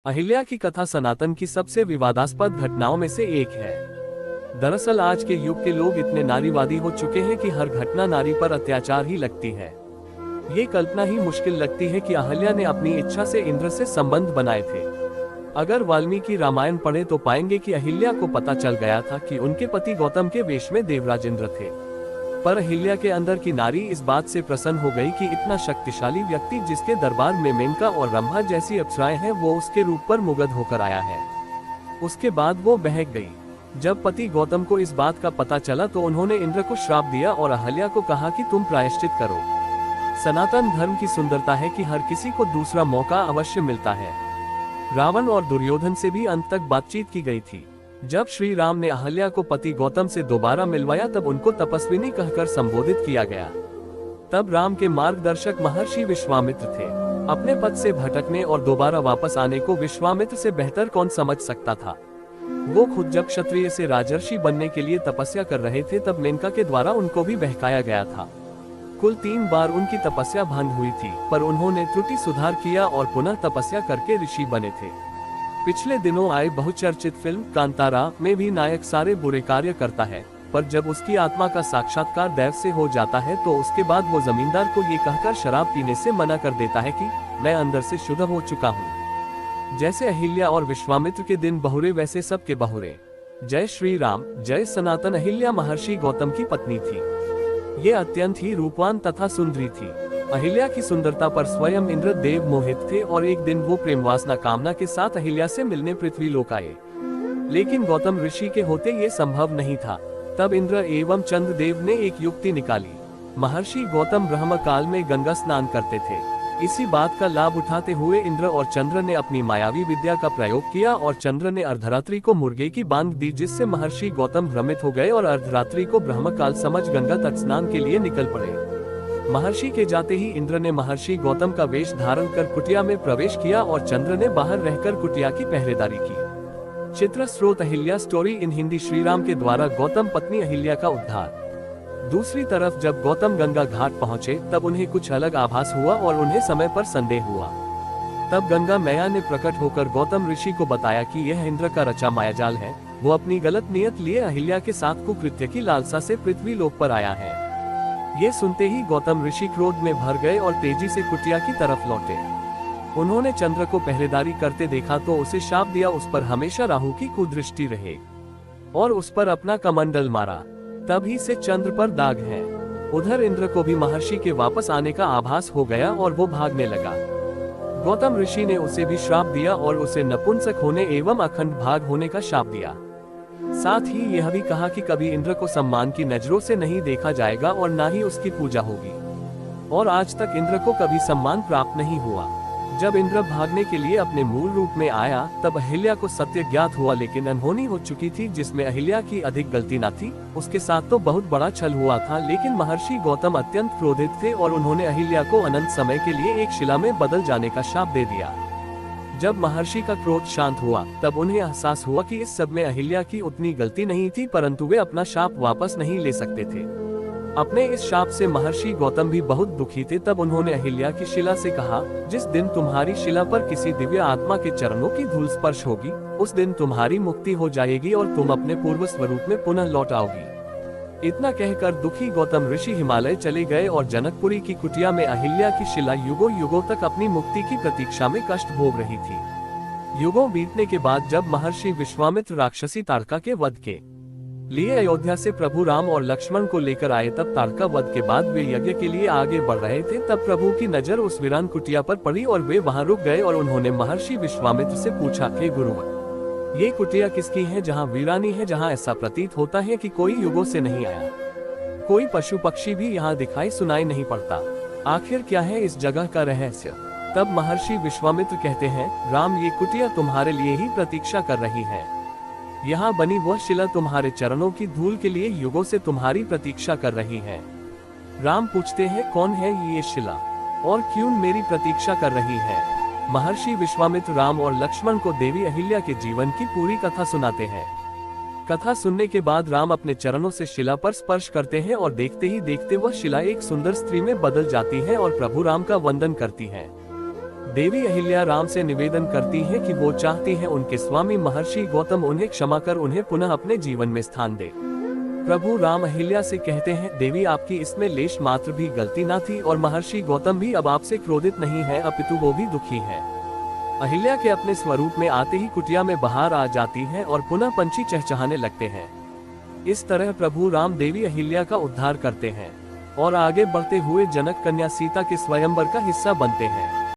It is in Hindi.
अहिल्या की कथा सनातन की सबसे विवादास्पद घटनाओं में से एक है। दरअसल आज के युग के लोग इतने नारीवादी हो चुके हैं कि हर घटना नारी पर अत्याचार ही लगती है। ये कल्पना ही मुश्किल लगती है कि अहिल्या ने अपनी इच्छा से इंद्र से संबंध बनाए थे। अगर वाल्मीकि रामायण पढ़े तो पाएंगे कि अहिल्या को पता चल गया था कि उनके पति गौतम के वेश में देवराज इंद्र थे। पर अहिल्या के अंदर की नारी इस बात से प्रसन्न हो गई कि इतना शक्तिशाली व्यक्ति जिसके दरबार में मेनका और रंभा जैसी अप्सराएं हैं वो उसके रूप पर मुग्ध होकर आया है। उसके बाद वो बहक गई। जब पति गौतम को इस बात का पता चला तो उन्होंने इंद्र को श्राप दिया और अहिल्या को कहा कि तुम प्रायश्चित करो। सनातन धर्म की सुंदरता है कि हर किसी को दूसरा मौका अवश्य मिलता है। रावण और दुर्योधन से भी अंत तक बातचीत की गई थी। जब श्री राम ने अहिल्या को पति गौतम से दोबारा मिलवाया तब उनको तपस्विनी कहकर संबोधित किया गया। तब राम के मार्गदर्शक महर्षि विश्वामित्र थे। अपने पद से भटकने और दोबारा वापस आने को विश्वामित्र से बेहतर कौन समझ सकता था। वो खुद जब क्षत्रिय से राजर्षि बनने के लिए तपस्या कर रहे थे तब मेनका के द्वारा उनको भी बहकाया गया था। कुल 3 बार उनकी तपस्या भंग हुई थी, पर उन्होंने त्रुटि सुधार किया और पुनः तपस्या करके ऋषि बने थे। पिछले दिनों आई बहुचर्चित फिल्म कांतारा में भी नायक सारे बुरे कार्य करता है, पर जब उसकी आत्मा का साक्षात्कार दैव से हो जाता है तो उसके बाद वो जमींदार को ये कहकर शराब पीने से मना कर देता है कि मैं अंदर से शुद्ध हो चुका हूँ। जैसे अहिल्या और विश्वामित्र के दिन बहुरे वैसे सबके बहुरे। जय श्री राम, जय सनातन। अहिल्या महर्षि गौतम की पत्नी थी। ये अत्यंत ही रूपवान तथा सुंदरी थी। अहिल्या की सुंदरता पर स्वयं इंद्र देव मोहित थे और एक दिन वो प्रेम वासना कामना के साथ अहिल्या से मिलने पृथ्वी लोक आए। लेकिन गौतम ऋषि के होते ये संभव नहीं था। तब इंद्र एवं चंद्र देव ने एक युक्ति निकाली। महर्षि गौतम ब्रह्म काल में गंगा स्नान करते थे। इसी बात का लाभ उठाते हुए इंद्र और चंद्र ने अपनी मायावी विद्या का प्रयोग किया और चंद्र ने अर्धरात्रि को मुर्गे की बांध दी, जिससे महर्षि गौतम भ्रमित हो गए और अर्धरात्रि को ब्रह्म काल समझ गंगा तट स्नान के लिए निकल पड़े। महर्षि के जाते ही इंद्र ने महर्षि गौतम का वेश धारण कर कुटिया में प्रवेश किया और चंद्र ने बाहर रहकर कुटिया की पहरेदारी की। चित्र स्रोत अहिल्या स्टोरी इन हिंदी। श्री राम के द्वारा गौतम पत्नी अहिल्या का उद्धार। दूसरी तरफ जब गौतम गंगा घाट पहुंचे तब उन्हें कुछ अलग आभास हुआ और उन्हें समय पर संदेह हुआ। तब गंगा मैया ने प्रकट होकर गौतम ऋषि को बताया कि यह इंद्र का रचा मायाजाल है। वो अपनी गलत नियत लिए अहिल्या के साथ कुकृत्य की लालसा से पृथ्वी लोक पर आया है। ये सुनते ही गौतम ऋषि क्रोध में भर गए और तेजी से कुटिया की तरफ लौटे। उन्होंने चंद्र को पहरेदारी करते देखा तो उसे शाप दिया उस पर हमेशा राहु की कुदृष्टि रहे और उस पर अपना कमंडल मारा। तभी से चंद्र पर दाग है। उधर इंद्र को भी महर्षि के वापस आने का आभास हो गया और वो भागने लगा। गौतम ऋषि ने उसे भी श्राप दिया और उसे नपुंसक होने एवं अखंड भाग होने का शाप दिया। साथ ही यह भी कहा कि कभी इंद्र को सम्मान की नजरों से नहीं देखा जाएगा और न ही उसकी पूजा होगी। और आज तक इंद्र को कभी सम्मान प्राप्त नहीं हुआ। जब इंद्र भागने के लिए अपने मूल रूप में आया तब अहिल्या को सत्य ज्ञात हुआ, लेकिन अनहोनी हो चुकी थी जिसमें अहिल्या की अधिक गलती न थी। उसके साथ तो बहुत बड़ा छल हुआ था, लेकिन महर्षि गौतम अत्यंत क्रोधित थे और उन्होंने अहिल्या को अनंत समय के लिए एक शिला में बदल जाने का शाप दे दिया। जब महर्षि का क्रोध शांत हुआ तब उन्हें एहसास हुआ कि इस सब में अहिल्या की उतनी गलती नहीं थी, परंतु वे अपना शाप वापस नहीं ले सकते थे। अपने इस शाप से महर्षि गौतम भी बहुत दुखी थे। तब उन्होंने अहिल्या की शिला से कहा, जिस दिन तुम्हारी शिला पर किसी दिव्य आत्मा के चरणों की धूल स्पर्श होगी उस दिन तुम्हारी मुक्ति हो जाएगी और तुम अपने पूर्व स्वरूप में पुनः लौट आओगी। इतना कहकर दुखी गौतम ऋषि हिमालय चले गए और जनकपुरी की कुटिया में अहिल्या की शिला युगों युगों तक अपनी मुक्ति की प्रतीक्षा में कष्ट भोग रही थी। युगों बीतने के बाद जब महर्षि विश्वामित्र राक्षसी ताड़का के वध के लिए अयोध्या से प्रभु राम और लक्ष्मण को लेकर आए तब ताड़का वध के बाद वे यज्ञ के लिए आगे बढ़ रहे थे। तब प्रभु की नजर उस वीरान कुटिया पर पड़ी और वे वहां रुक गए और उन्होंने महर्षि विश्वामित्र से पूछा, हे गुरुवर, ये कुटिया किसकी है जहाँ वीरानी है, जहाँ ऐसा प्रतीत होता है कि कोई युगों से नहीं आया, कोई पशु पक्षी भी यहाँ दिखाई सुनाई नहीं पड़ता, आखिर क्या है इस जगह का रहस्य। तब महर्षि विश्वामित्र कहते हैं, राम, ये कुटिया तुम्हारे लिए ही प्रतीक्षा कर रही है। यहाँ बनी वह शिला तुम्हारे चरणों की धूल के लिए युगों से तुम्हारी प्रतीक्षा कर रही है। राम पूछते हैं, कौन है ये शिला और क्यों मेरी प्रतीक्षा कर रही है। महर्षि विश्वामित्र राम और लक्ष्मण को देवी अहिल्या के जीवन की पूरी कथा सुनाते हैं। कथा सुनने के बाद राम अपने चरणों से शिला पर स्पर्श करते हैं और देखते ही देखते वह शिला एक सुंदर स्त्री में बदल जाती है और प्रभु राम का वंदन करती है। देवी अहिल्या राम से निवेदन करती है कि वो चाहती है उनके स्वामी महर्षि गौतम उन्हें क्षमा कर उन्हें पुनः अपने जीवन में स्थान दे। प्रभु राम अहिल्या से कहते हैं, देवी आपकी इसमें लेश मात्र भी गलती ना थी और महर्षि गौतम भी अब आपसे क्रोधित नहीं है, अपितु वो भी दुखी है। अहिल्या के अपने स्वरूप में आते ही कुटिया में बाहर आ जाती है और पुनः पंछी चहचहाने लगते हैं। इस तरह प्रभु राम देवी अहिल्या का उद्धार करते हैं और आगे बढ़ते हुए जनक कन्या सीता के स्वयंवर का हिस्सा बनते हैं।